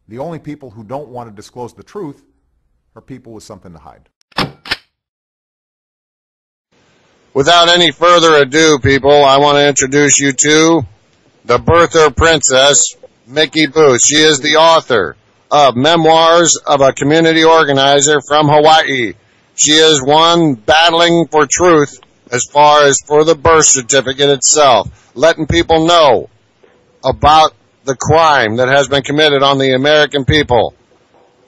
The only people who don't want to disclose the truth are people with something to hide. Without any further ado, people, I want to introduce you to the birther princess, Miki Booth. She is the author of Memoirs of a Community Organizer from Hawaii. She is one battling for truth as far as for the birth certificate itself, letting people know about the crime that has been committed on the American people.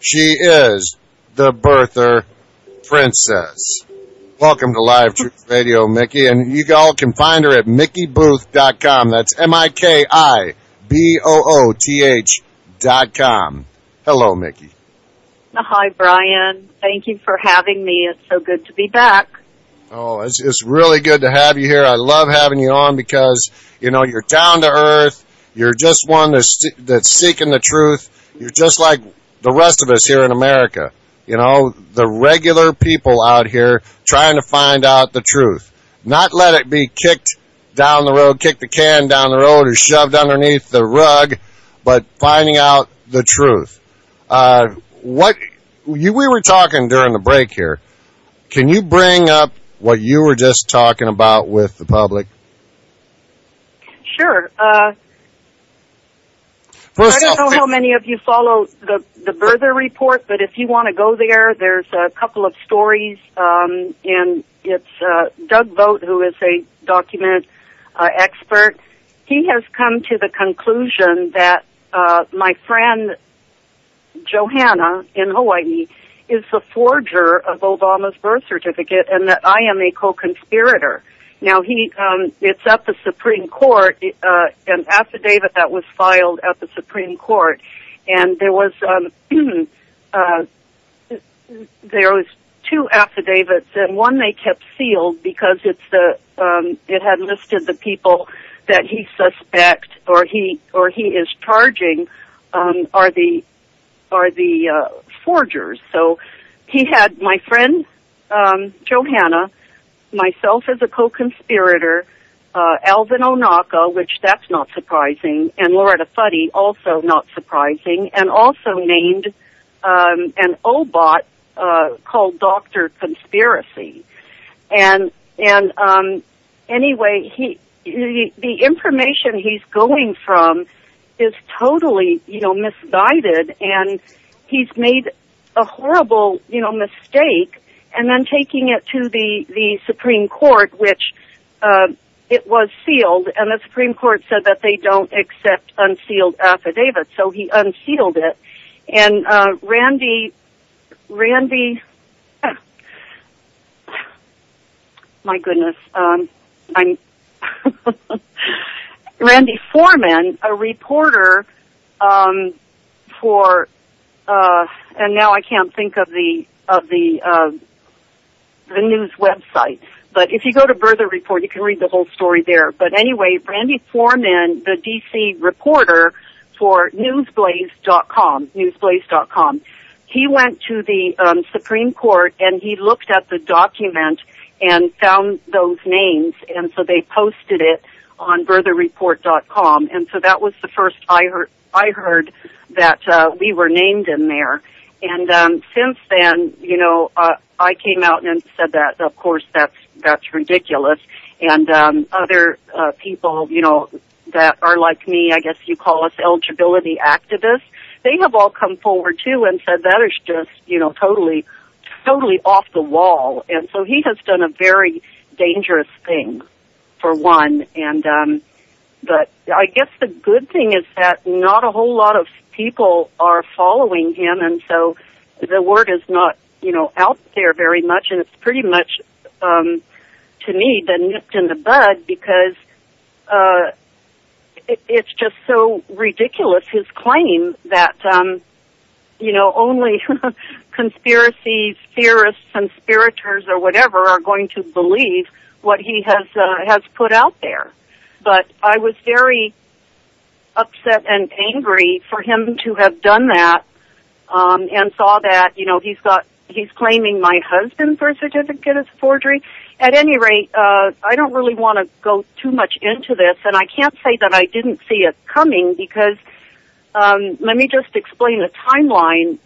She is the birther princess. Welcome to Live Truth Radio, Miki, and you all can find her at MikiBooth.com. That's MikiBooth.com. Hello, Miki. Hi, Brian. Thank you for having me. It's so good to be back. Oh, it's really good to have you here. I love having you on because, you know, you're down to earth. You're just one that's seeking the truth. You're just like the rest of us here in America. You know, the regular people out here trying to find out the truth. Not let it be kicked down the road, kick the can down the road or shoved underneath the rug, but finding out the truth. We were talking during the break here. Can you bring up what you were just talking about with the public? Sure. First I don't know how many of you follow the birther report, but if you want to go there, there's a couple of stories, and it's Doug Vogt, who is a document expert. He has come to the conclusion that my friend Johanna in Hawaii is the forger of Obama's birth certificate and that I am a co-conspirator. Now, it's at the Supreme Court, an affidavit that was filed at the Supreme Court, and there was two affidavits, and one they kept sealed because it had listed the people that he suspect or he is charging are the forgers. So he had my friend Johanna, myself as a co-conspirator, Alvin Onaka, which that's not surprising, and Loretta Fuddy, also not surprising, and also named an OBOT called Dr. Conspiracy. And anyway, the information he's going from is totally, misguided, and he's made a horrible, mistake, and then taking it to the Supreme Court, which it was sealed, and the Supreme Court said that they don't accept unsealed affidavits, so he unsealed it. And Randy, my goodness, Randy Foreman, a reporter for, and now I can't think of the news website. But if you go to Birther Report, you can read the whole story there. But anyway, Randy Foreman, the D.C. reporter for newsblaze.com, he went to the Supreme Court and he looked at the document and found those names, and so they posted it on birtherreport.com. And so that was the first I heard that we were named in there. And since then, I came out and said that, of course, that's ridiculous. And other people, that are like me, I guess you call us eligibility activists, they have all come forward, too, and said that is just, totally off the wall. And so he has done a very dangerous thing, for one. And but I guess the good thing is that not a whole lot of people are following him, and so the word is not, out there very much, and it's pretty much, to me, been nipped in the bud because it's just so ridiculous, his claim that, only conspiracy theorists, conspirators, or whatever are going to believe what he has put out there. But I was very upset and angry for him to have done that, and saw that, he's claiming my husband's birth certificate is forgery. At any rate, I don't really want to go too much into this, and I can't say that I didn't see it coming because let me just explain the timeline.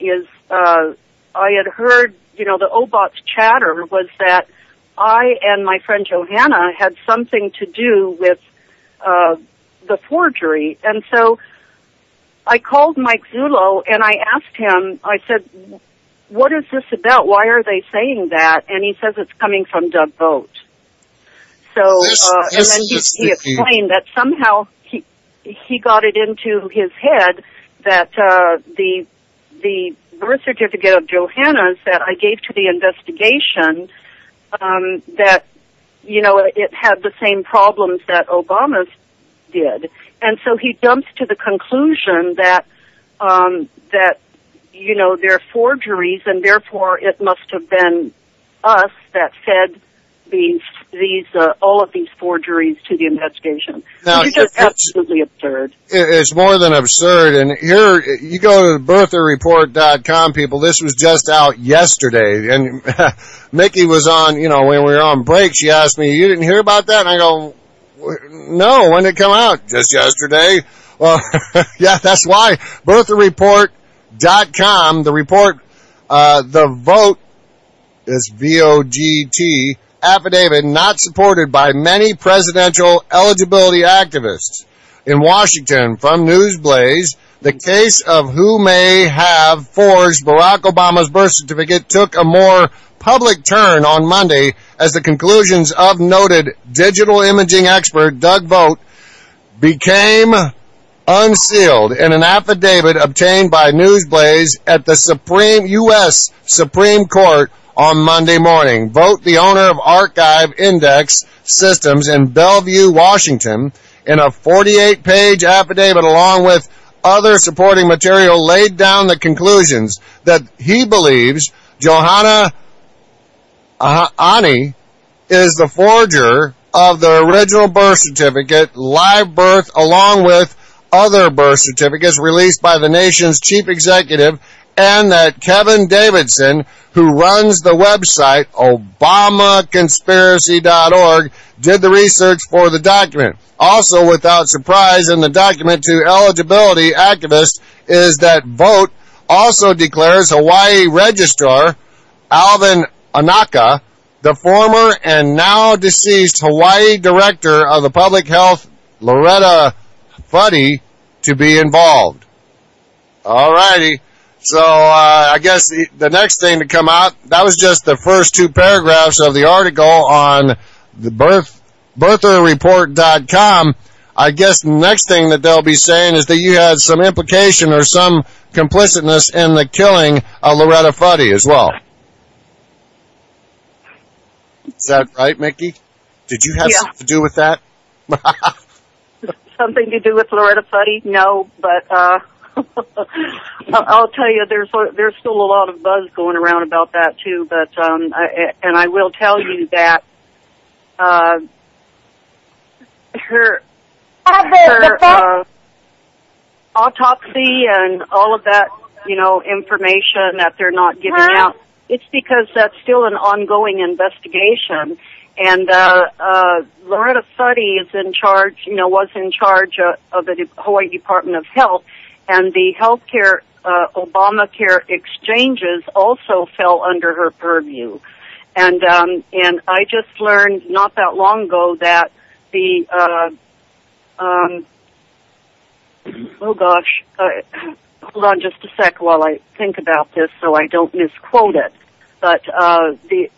I had heard, the OBOT's chatter was that I and my friend Johanna had something to do with the forgery. And so I called Mike Zullo and I asked him, I said, what is this about? Why are they saying that? And he says it's coming from Doug Vogt. So, and then he explained that somehow he got it into his head that the birth certificate of Johanna's that I gave to the investigation, that, it had the same problems that Obama's did. And so he jumps to the conclusion that, they're forgeries and therefore it must have been us that fed all of these forgeries to the investigation. Now, which is just absolutely absurd. It's more than absurd. And here, you go to birtherreport.com, people. This was just out yesterday. And Miki was on, when we were on break, she asked me, you didn't hear about that? And I go, no, when did it come out? Just yesterday. Well, yeah, that's why. Birtherreport.com, the report, the Vogt is VOGT, affidavit not supported by many presidential eligibility activists in Washington from Newsblaze. The case of who may have forged Barack Obama's birth certificate took a more public turn on Monday as the conclusions of noted digital imaging expert Doug Vogt became unsealed in an affidavit obtained by Newsblaze at the U.S. Supreme Court on Monday morning. Vogt, the owner of Archive Index Systems in Bellevue, Washington, in a 48-page affidavit along with other supporting material laid down the conclusions that he believes Johanna Ani is the forger of the original birth certificate, live birth, along with other birth certificates released by the nation's chief executive, and that Kevin Davidson, who runs the website ObamaConspiracy.org, did the research for the document. Also, without surprise, in the document to eligibility activists is that Vogt also declares Hawaii Registrar Alvin Anaka, the former and now deceased Hawaii Director of the Public Health, Loretta Fuddy, to be involved. All righty. So, I guess the next thing to come out, that was just the first two paragraphs of the article on the birtherreport.com. I guess the next thing that they'll be saying is that you had some implication or some complicitness in the killing of Loretta Fuddy as well. Is that right, Miki? Did you have something to do with that? Something to do with Loretta Fuddy? No, but I'll tell you, there's still a lot of buzz going around about that too. But I will tell you that her autopsy and all of that, information that they're not giving out. It's because that's still an ongoing investigation. And Loretta Fuddy is in charge, was in charge of the Hawaii Department of Health, and the healthcare Obamacare exchanges also fell under her purview. And I just learned not that long ago that the hold on just a sec while I think about this so I don't misquote it. But the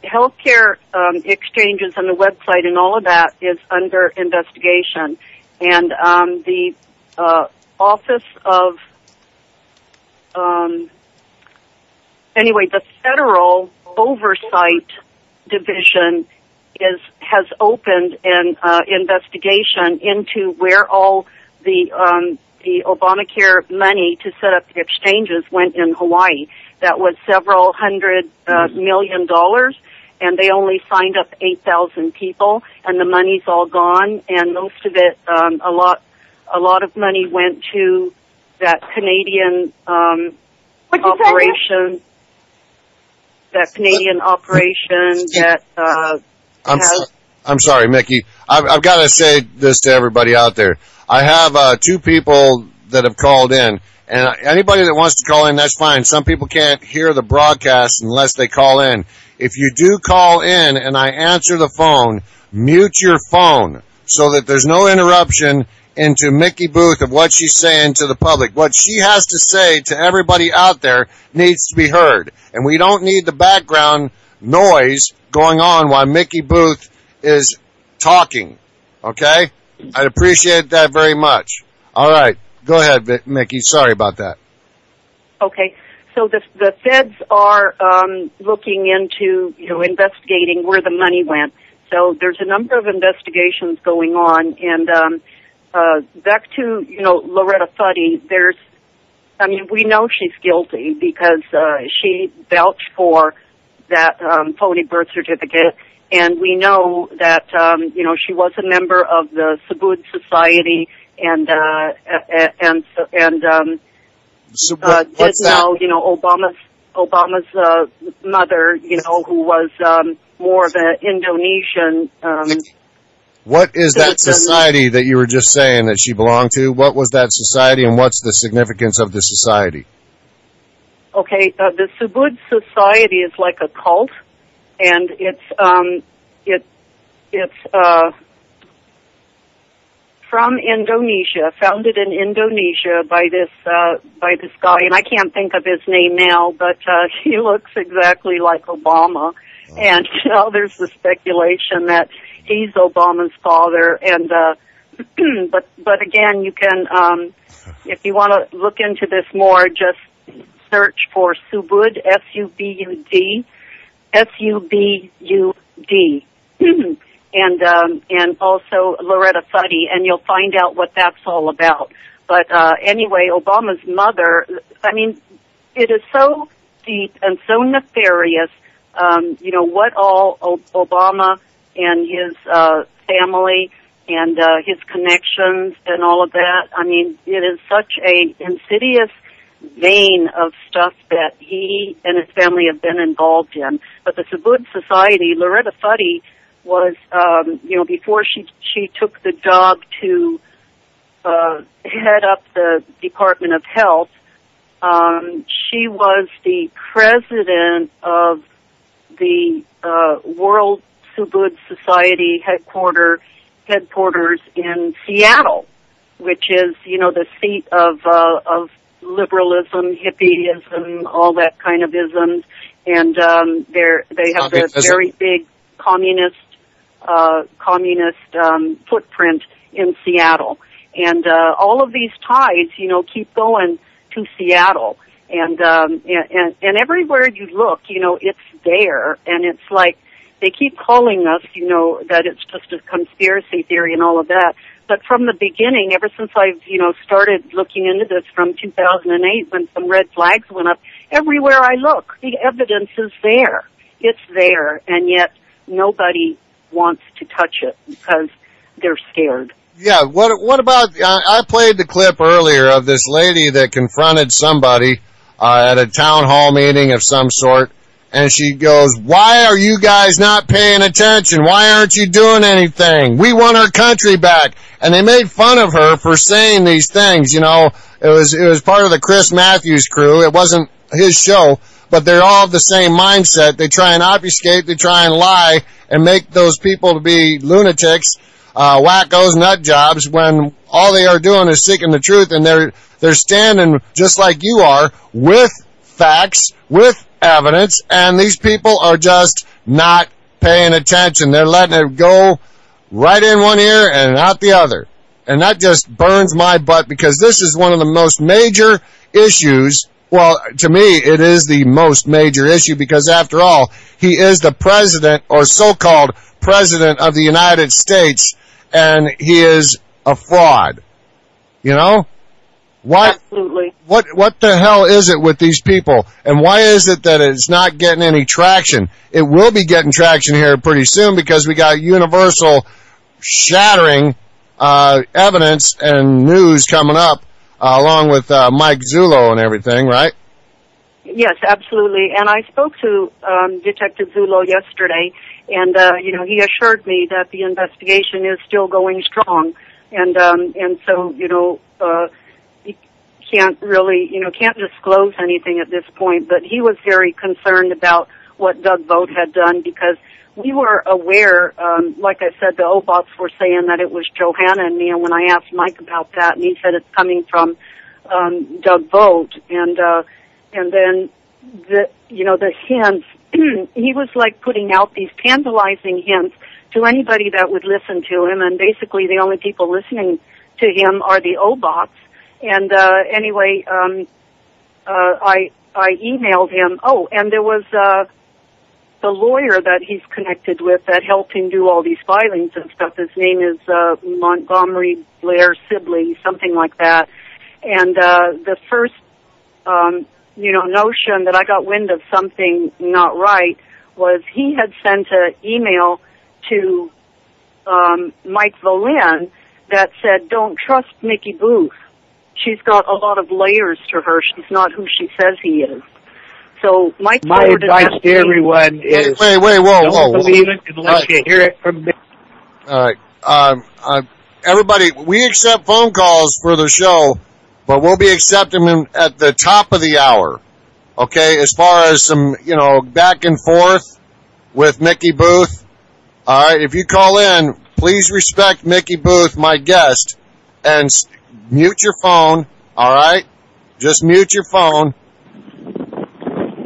healthcare exchanges and the website and all of that is under investigation. And the Office of the Federal Oversight Division has opened an investigation into where all the Obamacare money to set up the exchanges went in Hawaii. That was several hundred $1 million, and they only signed up 8,000 people, and the money's all gone, and most of it, a lot of money went to that Canadian operation. That Canadian operation that I'm sorry, Miki. I've got to say this to everybody out there. I have two people that have called in. And anybody that wants to call in, that's fine. Some people can't hear the broadcast unless they call in. If you do call in and I answer the phone, mute your phone so that there's no interruption into Miki Booth of what she's saying to the public. What she has to say to everybody out there needs to be heard. And we don't need the background noise going on while Miki Booth is talking. Okay? I'd appreciate that very much. All right. Go ahead, Miki. Sorry about that. Okay. So the feds are looking into, investigating where the money went. So there's a number of investigations going on, and back to Loretta Fuddy. We know she's guilty because she vouched for that phony birth certificate, and we know that she was a member of the Subud Society, and So did know, Obama's mother, who was more of an Indonesian. What is that society that you were just saying that she belonged to? What was that society, and what's the significance of the society? Okay, the Subud Society is like a cult, and it's from Indonesia, founded in Indonesia by this guy, and I can't think of his name now, but he looks exactly like Obama. Oh. And there's the speculation that he's Obama's father, and but again, you can if you want to look into this more, just search for Subud, S-U-B-U-D, S-U-B-U-D. And also Loretta Fuddy, and you'll find out what that's all about. But anyway, Obama's mother, it is so deep and so nefarious, what all Obama and his family and his connections and all of that. It is such a insidious vein of stuff that he and his family have been involved in. But the Subud Society, Loretta Fuddy, was, before she took the job to head up the Department of Health, she was the president of the World Subud Society headquarters in Seattle, which is, the seat of liberalism, hippieism, all that kind of isms, and they have a very big communist footprint in Seattle, and all of these ties, keep going to Seattle, and everywhere you look, it's there, and it's like they keep calling us, that it's just a conspiracy theory and all of that. But from the beginning, ever since I've, started looking into this from 2008, when some red flags went up, everywhere I look, the evidence is there. It's there, and yet nobody wants to touch it because they're scared. Yeah, what about, I played the clip earlier of this lady that confronted somebody at a town hall meeting of some sort, and she goes, "Why are you guys not paying attention? Why aren't you doing anything? We want our country back." And they made fun of her for saying these things, It was part of the Chris Matthews crew. It wasn't his show, but they're all of the same mindset. They try and obfuscate, they try and lie, and make those people to be lunatics, wackos, nut jobs, when all they are doing is seeking the truth, and they're standing just like you are, with facts, with evidence, and these people are just not paying attention. They're letting it go right in one ear and out the other. And that just burns my butt, because this is one of the most major issues. Well, to me, it is the most major issue, because after all, he is the president, or so-called president of the United States, and he is a fraud. Why? Absolutely. What the hell is it with these people? And why is it that it's not getting any traction? It will be getting traction here pretty soon, because we got universal shattering evidence and news coming up, along with Mike Zullo and everything, right? Yes, absolutely. And I spoke to Detective Zullo yesterday, and he assured me that the investigation is still going strong, and so can't really, can't disclose anything at this point, but he was very concerned about what Doug Vogt had done because we were aware, like I said, the Obots were saying that it was Johanna and me, and when I asked Mike about that, and he said it's coming from Doug Vogt, and then the hints, he was like putting out these tantalizing hints to anybody that would listen to him, and basically the only people listening to him are the Obots. And anyway, I emailed him. Oh, and there was the lawyer that he's connected with that helped him do all these filings and stuff. His name is Montgomery Blair Sibley, something like that. And the first, notion that I got wind of something not right was he had sent an email to Mike Volin that said, "Don't trust Miki Booth. She's got a lot of layers to her. She's not who she says he is." So Mike my advice to everyone is don't believe it unless you hear it from me. All right. Everybody, we accept phone calls for the show, but we'll be accepting them at the top of the hour. Okay, as far as some, back and forth with Miki Booth. All right, if you call in, please respect Miki Booth, my guest, and mute your phone. All right, just mute your phone.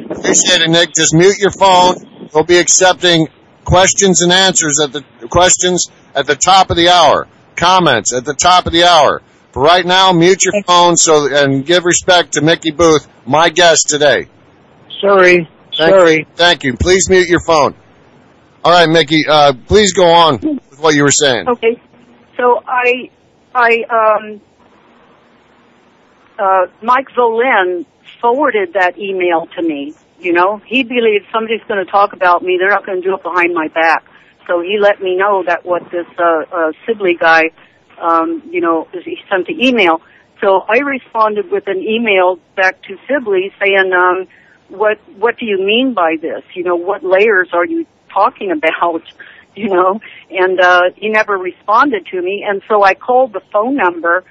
Appreciate it, Nick. Just mute your phone. We'll be accepting questions and answers at the top of the hour. Comments at the top of the hour. For right now, mute your phone and give respect to Miki Booth, my guest today. Sorry. Thank you. Please mute your phone. All right, Miki, please go on with what you were saying. Okay. So Mike Volin forwarded that email to me. He believes somebody's going to talk about me. They're not going to do it behind my back. So he let me know that what this Sibley guy, he sent the email. So I responded with an email back to Sibley saying, what do you mean by this? What layers are you talking about? And he never responded to me. And so I called his phone number,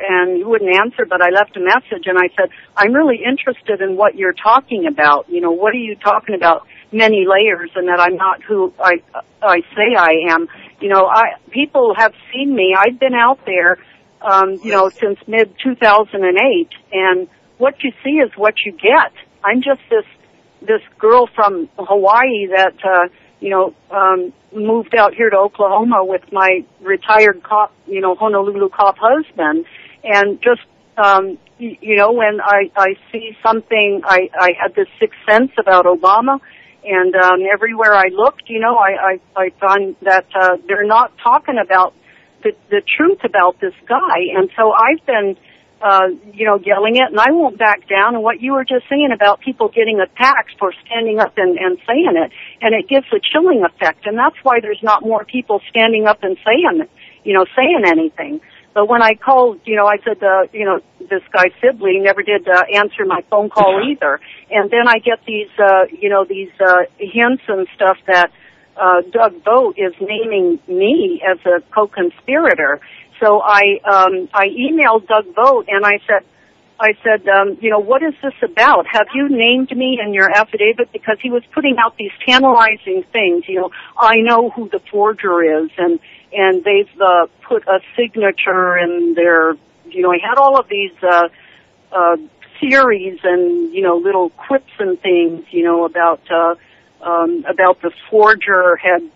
and he wouldn't answer, but I left a message, and I said, I'm really interested in what you're talking about. What are you talking about? Many layers, and that I'm not who I say I am. People have seen me. I've been out there, since mid-2008, and what you see is what you get. I'm just this girl from Hawaii that, moved out here to Oklahoma with my retired cop, Honolulu cop husband. And just, when I see something, I had this sixth sense about Obama. And everywhere I looked, I found that they're not talking about the truth about this guy. And so I've been, yelling it, and I won't back down. And what you were just saying about people getting attacked for standing up and saying it, and it gives a chilling effect. And that's why there's not more people standing up and saying anything. But when I called, I said, this guy Sibley never did answer my phone call either. And then I get these hints and stuff that Doug Vogt is naming me as a co-conspirator. So I emailed Doug Vogt and I said, what is this about? Have you named me in your affidavit? Because he was putting out these tantalizing things. I know who the forger is, and they've put a signature in their. He had all of these series and little quips and things. About the forger had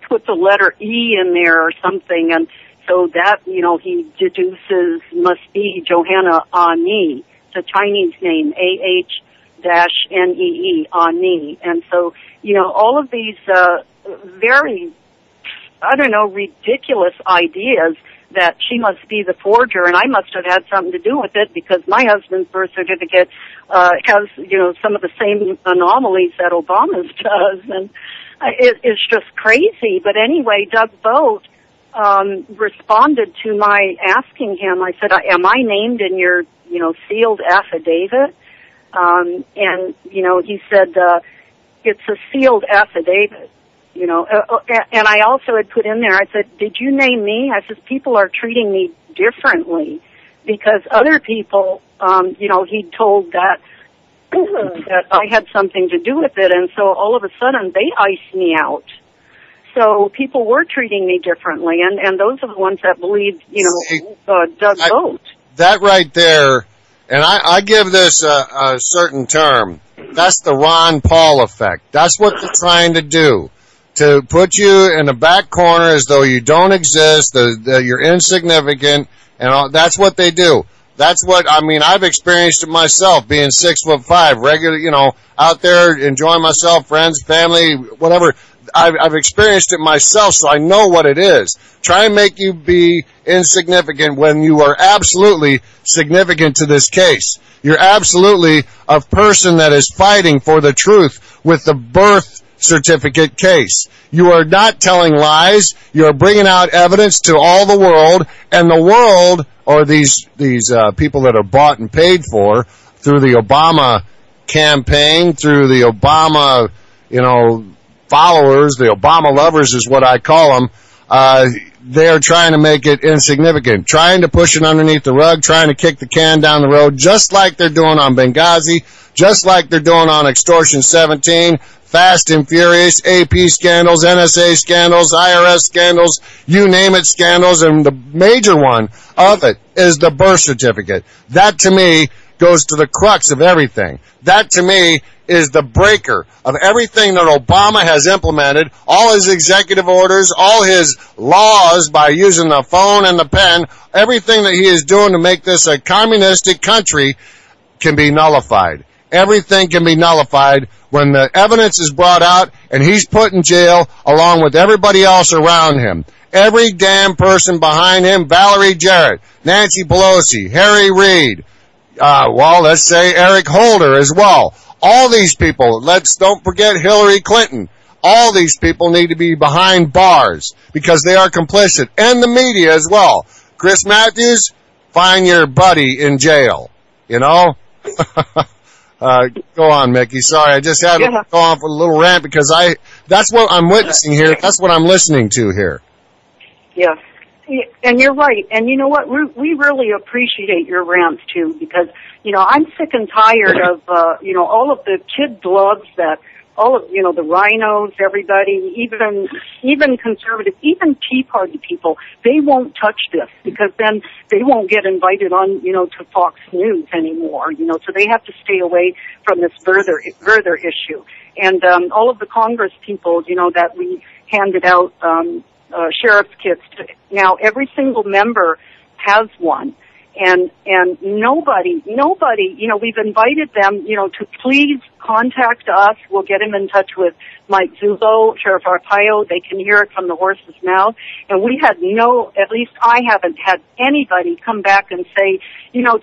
put the letter E in there or something, and so that, he deduces must be Johanna Ani. It's a Chinese name, A-H-N-E-E, Ani. And so, all of these very, ridiculous ideas that she must be the forger, and I must have had something to do with it because my husband's birth certificate has, some of the same anomalies that Obama's does. And it's just crazy. But anyway, Doug Vogt responded to my asking him. I said, am I named in your, sealed affidavit? And, he said, it's a sealed affidavit, and I also had put in there, I said, did you name me? I said, people are treating me differently. because other people, he'd told that that I had something to do with it, and so all of a sudden they iced me out. So people were treating me differently, and those are the ones that believed, Doug Vogt. That right there, and I give this a certain term. That's the Ron Paul effect. That's what they're trying to do, to put you in the back corner as though you don't exist, that you're insignificant, and all, that's what they do. That's what, I've experienced it myself, being 6'5", regular, out there enjoying myself, friends, family, whatever. I've experienced it myself, so I know what it is. Try and make you be insignificant when you are absolutely significant to this case. You're absolutely a person that is fighting for the truth with the birth certificate case. You are not telling lies. You are bringing out evidence to all the world, and the world, or these people that are bought and paid for through the Obama campaign, through the Obama, followers, the Obama lovers is what I call them. They are trying to make it insignificant, trying to push it underneath the rug, trying to kick the can down the road, just like they're doing on Benghazi, just like they're doing on Extortion 17, Fast and Furious, AP scandals, NSA scandals, IRS scandals, you name it, scandals, and the major one of it is the birth certificate. That, to me, goes to the crux of everything. That, to me, is the breaker of everything that Obama has implemented, all his executive orders, all his laws by using the phone and the pen, everything that he is doing to make this a communistic country can be nullified. Everything can be nullified when the evidence is brought out and he's put in jail along with everybody else around him. Every damn person behind him, Valerie Jarrett, Nancy Pelosi, Harry Reid, let's say Eric Holder as well. All these people, don't forget Hillary Clinton. All these people need to be behind bars because they are complicit. And the media as well. Chris Matthews, find your buddy in jail. Go on, Mickey. Sorry, I just had to go off with a little rant because that's what I'm witnessing here. That's what I'm listening to here. Yes. And you're right. And you know what? We really appreciate your rants too, because, I'm sick and tired of, all of the kid gloves that all of, the rhinos, everybody, even conservative, even Tea Party people, they won't touch this because then they won't get invited on, to Fox News anymore, so they have to stay away from this further issue. And, all of the Congress people, that we handed out, sheriff's kits to, now every single member has one. And nobody, we've invited them, to please contact us. We'll get them in touch with Mike Zulo, Sheriff Arpaio. They can hear it from the horse's mouth. And we had at least I haven't had anybody come back and say,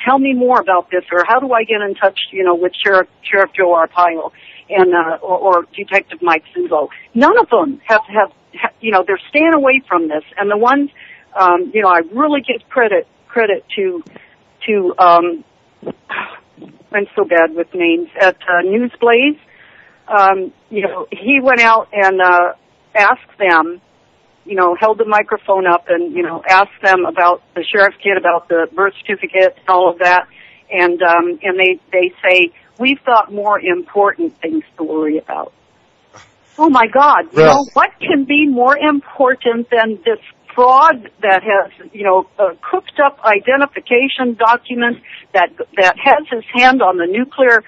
tell me more about this, or how do I get in touch, with Sheriff Joe Arpaio and, or Detective Mike Zulo. None of them have, they're staying away from this. And the ones, I really give credit to I'm so bad with names at Newsblaze. He went out and asked them, held the microphone up and asked them about the sheriff's kit, about the birth certificate, and all of that, and they say we've got more important things to worry about. Oh my God! What can be more important than this fraud that has, cooked up identification documents that has his hand on the nuclear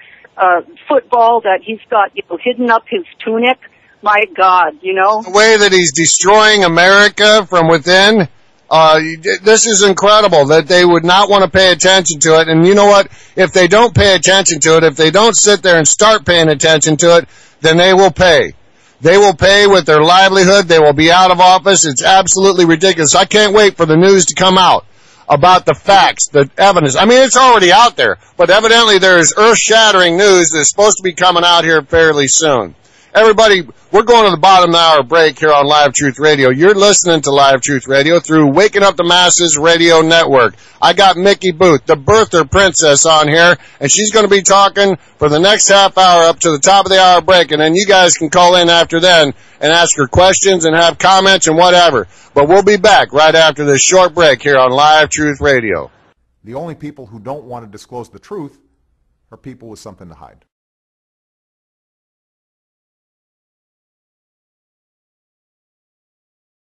football that he's got, hidden up his tunic? My God, The way that he's destroying America from within, this is incredible that they would not want to pay attention to it. And you know what? If they don't pay attention to it, if they don't sit there and start paying attention to it, then they will pay. They will pay with their livelihood. They will be out of office. It's absolutely ridiculous. I can't wait for the news to come out about the facts, the evidence. It's already out there, but evidently there is earth-shattering news that's supposed to be coming out here fairly soon. Everybody, we're going to the bottom of the hour break here on Live Truth Radio. You're listening to Live Truth Radio through Waking Up the Masses Radio Network. I got Mickey Booth, the birther princess, on here, and she's going to be talking for the next half hour up to the top of the hour break, and then you guys can call in after then and ask her questions and have comments and whatever. But we'll be back right after this short break here on Live Truth Radio. The only people who don't want to disclose the truth are people with something to hide.